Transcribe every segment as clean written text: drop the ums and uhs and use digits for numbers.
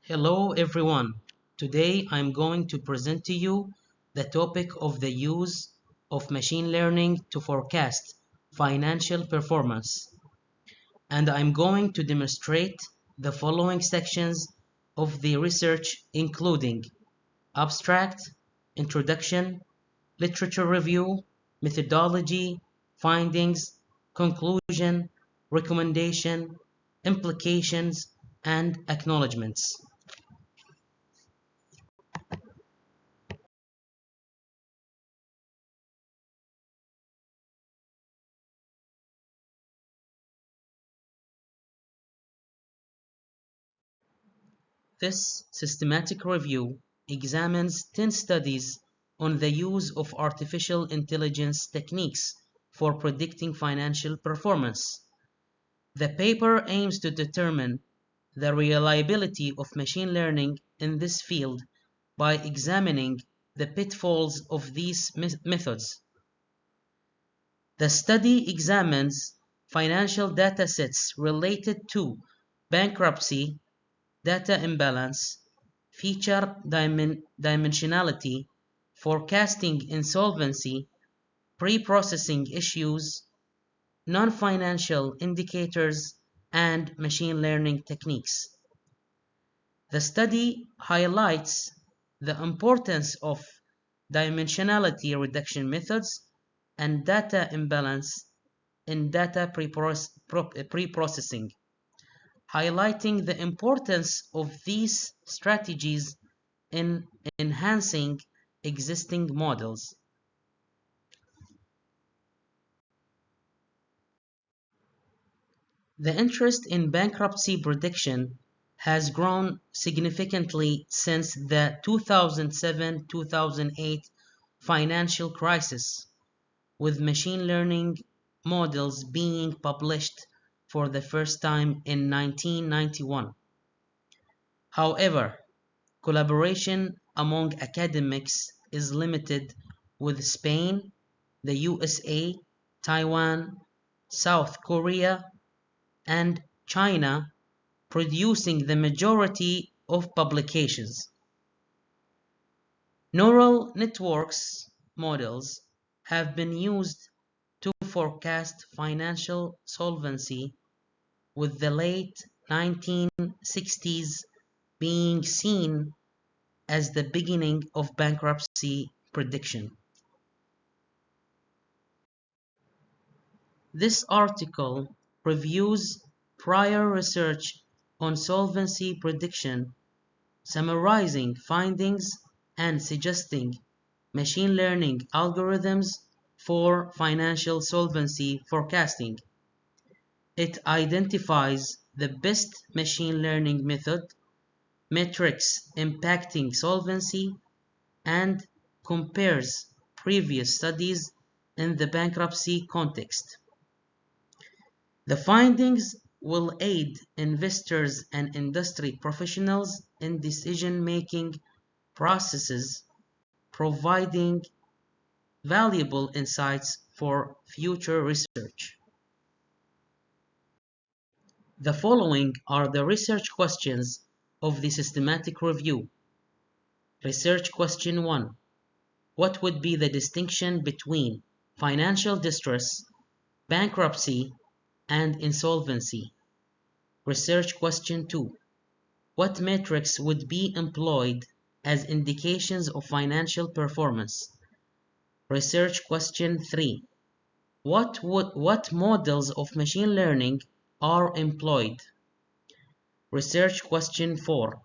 Hello everyone. Today I'm going to present to you the topic of the use of machine learning to forecast financial performance. And I'm going to demonstrate the following sections of the research including abstract, introduction, literature review, methodology, findings, conclusion, recommendation, implications, and acknowledgements. This systematic review examines 10 studies on the use of artificial intelligence techniques for predicting financial performance. The paper aims to determine the reliability of machine learning in this field by examining the pitfalls of these methods. The study examines financial datasets related to bankruptcy, data imbalance, feature dimensionality, forecasting insolvency, pre-processing issues, non-financial indicators, and machine learning techniques. The study highlights the importance of dimensionality reduction methods and data imbalance in data pre-processing, highlighting the importance of these strategies in enhancing existing models. The interest in bankruptcy prediction has grown significantly since the 2007-2008 financial crisis, with machine learning models being published for the first time in 1991. However, collaboration among academics is limited, with Spain, the USA, Taiwan, South Korea, and China producing the majority of publications. Neural networks models have been used to forecast financial solvency, with the late 1960s being seen as the beginning of bankruptcy prediction. This article reviews prior research on solvency prediction, summarizing findings and suggesting machine learning algorithms for financial solvency forecasting. It identifies the best machine learning method, metrics impacting solvency, and compares previous studies in the bankruptcy context. The findings will aid investors and industry professionals in decision-making processes, providing valuable insights for future research. The following are the research questions of the systematic review. Research question 1. What would be the distinction between financial distress, bankruptcy, and insolvency? Research question 2. What metrics would be employed as indications of financial performance? Research question 3. What models of machine learning are employed? Research question 4.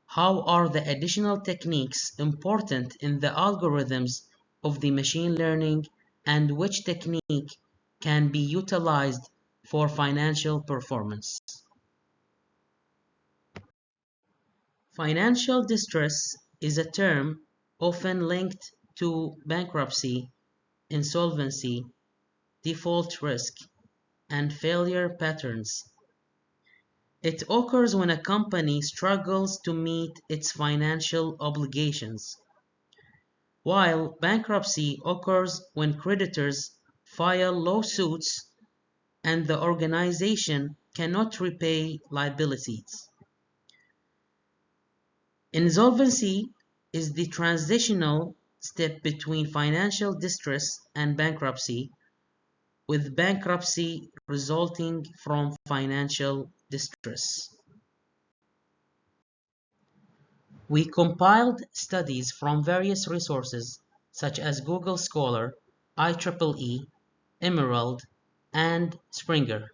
How are the additional techniques important in the algorithms of the machine learning, and which technique can be utilized for financial performance? Financial distress is a term often linked to bankruptcy, insolvency, default risk, and failure patterns. It occurs when a company struggles to meet its financial obligations, while bankruptcy occurs when creditors file lawsuits and the organization cannot repay liabilities. Insolvency is the transitional step between financial distress and bankruptcy, with bankruptcy resulting from financial distress. We compiled studies from various resources such as Google Scholar, IEEE, Emerald, and Springer.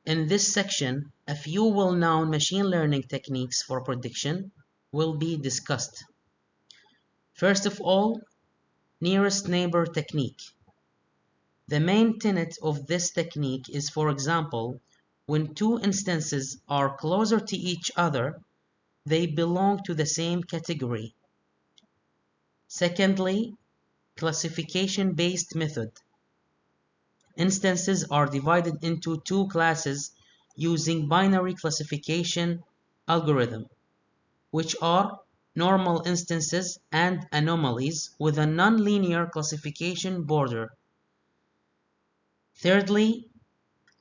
In this section, a few well-known machine learning techniques for prediction will be discussed. First of all, nearest neighbor technique. The main tenet of this technique is, for example, when two instances are closer to each other, they belong to the same category. Secondly, classification-based method. Instances are divided into two classes using binary classification algorithm, which are normal instances and anomalies with a nonlinear classification border. Thirdly,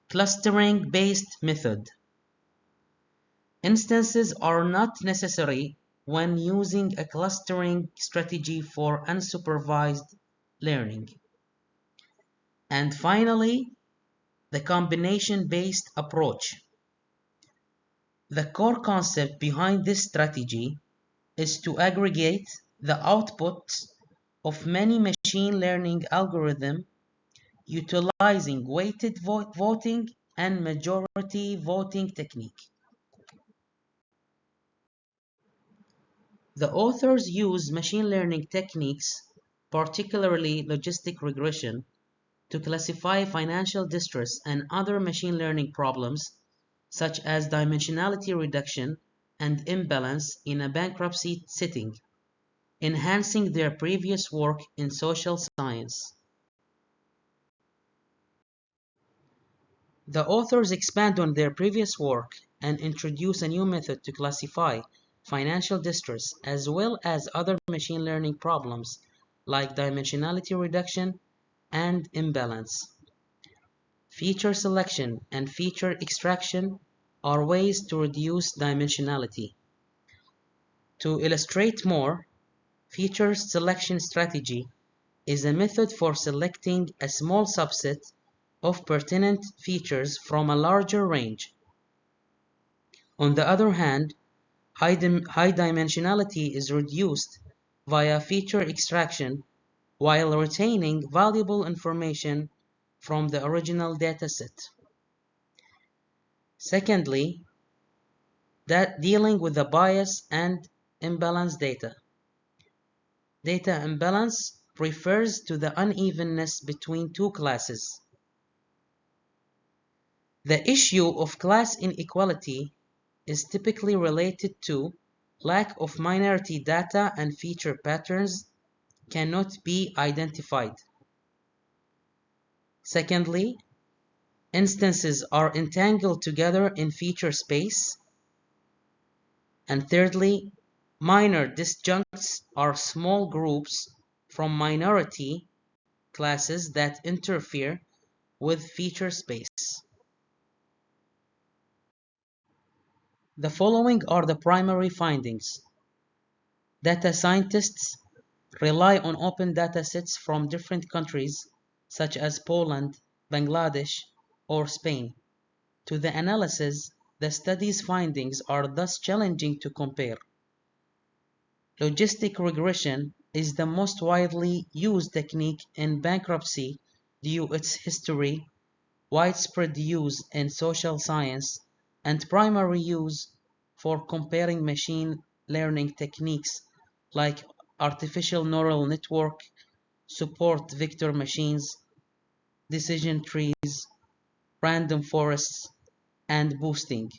clustering-based method. Instances are not necessary when using a clustering strategy for unsupervised learning. And finally, the combination-based approach. The core concept behind this strategy is to aggregate the outputs of many machine learning algorithms utilizing weighted voting and majority voting technique. The authors use machine learning techniques, particularly logistic regression, to classify financial distress and other machine learning problems such as dimensionality reduction and imbalance in a bankruptcy setting, enhancing their previous work in social science. The authors expand on their previous work and introduce a new method to classify financial distress as well as other machine learning problems like dimensionality reduction and imbalance. Feature selection and feature extraction are ways to reduce dimensionality. To illustrate more, feature selection strategy is a method for selecting a small subset of pertinent features from a larger range. On the other hand, high dimensionality is reduced via feature extraction while retaining valuable information from the original dataset. Secondly, dealing with the bias and imbalance data. Data imbalance refers to the unevenness between two classes. The issue of class inequality is typically related to lack of minority data and feature patterns cannot be identified. Secondly, instances are entangled together in feature space. And thirdly, minor disjuncts are small groups from minority classes that interfere with feature space. The following are the primary findings. Data scientists rely on open datasets from different countries such as Poland, Bangladesh, or Spain. To the analysis, the study's findings are thus challenging to compare. Logistic regression is the most widely used technique in bankruptcy due to its history, widespread use in social science, and primary use for comparing machine learning techniques like artificial neural network, support vector machines, decision trees, random forests, and boosting.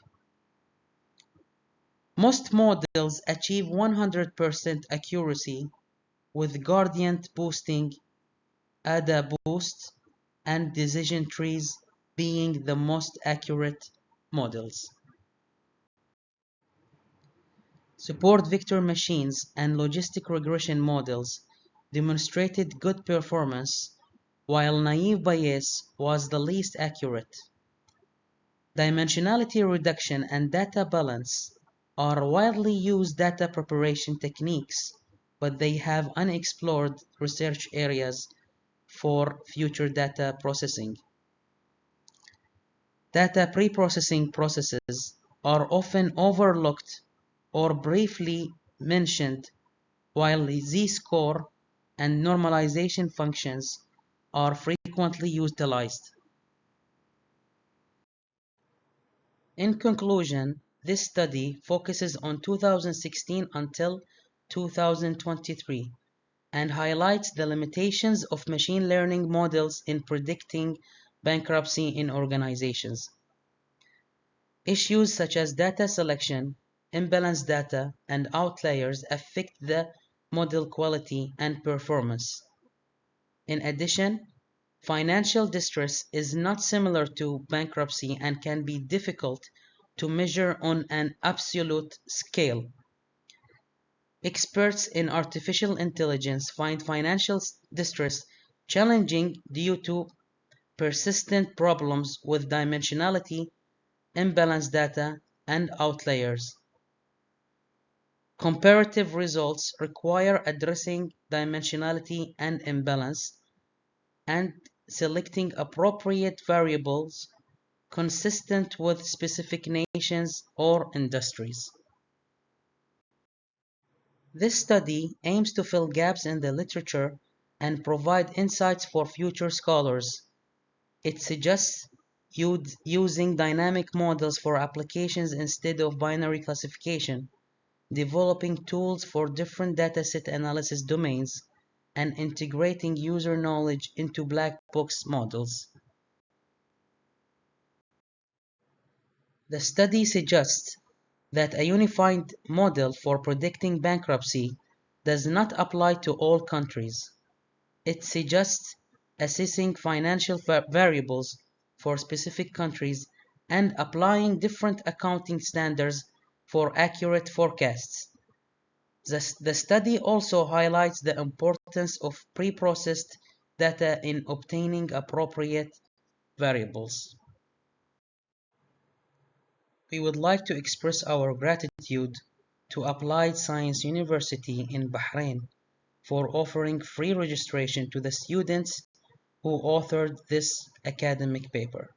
Most models achieve 100% accuracy with gradient boosting, ADA boost, and decision trees being the most accurate models. Support vector machines and logistic regression models demonstrated good performance, while naive Bayes was the least accurate. Dimensionality reduction and data balance are widely used data preparation techniques, but they have unexplored research areas for future data processing. Data pre-processing processes are often overlooked or briefly mentioned, while z-score and normalization functions are frequently utilized. In conclusion, this study focuses on 2016 until 2023 and highlights the limitations of machine learning models in predicting bankruptcy in organizations. Issues such as data selection, imbalanced data, and outliers affect the model quality and performance. In addition, financial distress is not similar to bankruptcy and can be difficult to measure on an absolute scale. Experts in artificial intelligence find financial distress challenging due to persistent problems with dimensionality, imbalanced data, and outliers. Comparative results require addressing dimensionality and imbalance and selecting appropriate variables consistent with specific nations or industries. This study aims to fill gaps in the literature and provide insights for future scholars. It suggests using dynamic models for applications instead of binary classification, developing tools for different dataset analysis domains, and integrating user knowledge into black box models. The study suggests that a unified model for predicting bankruptcy does not apply to all countries. It suggests assessing financial variables for specific countries and applying different accounting standards for accurate forecasts. The study also highlights the importance of pre-processed data in obtaining appropriate variables. We would like to express our gratitude to Applied Science University in Bahrain for offering free registration to the students who authored this academic paper.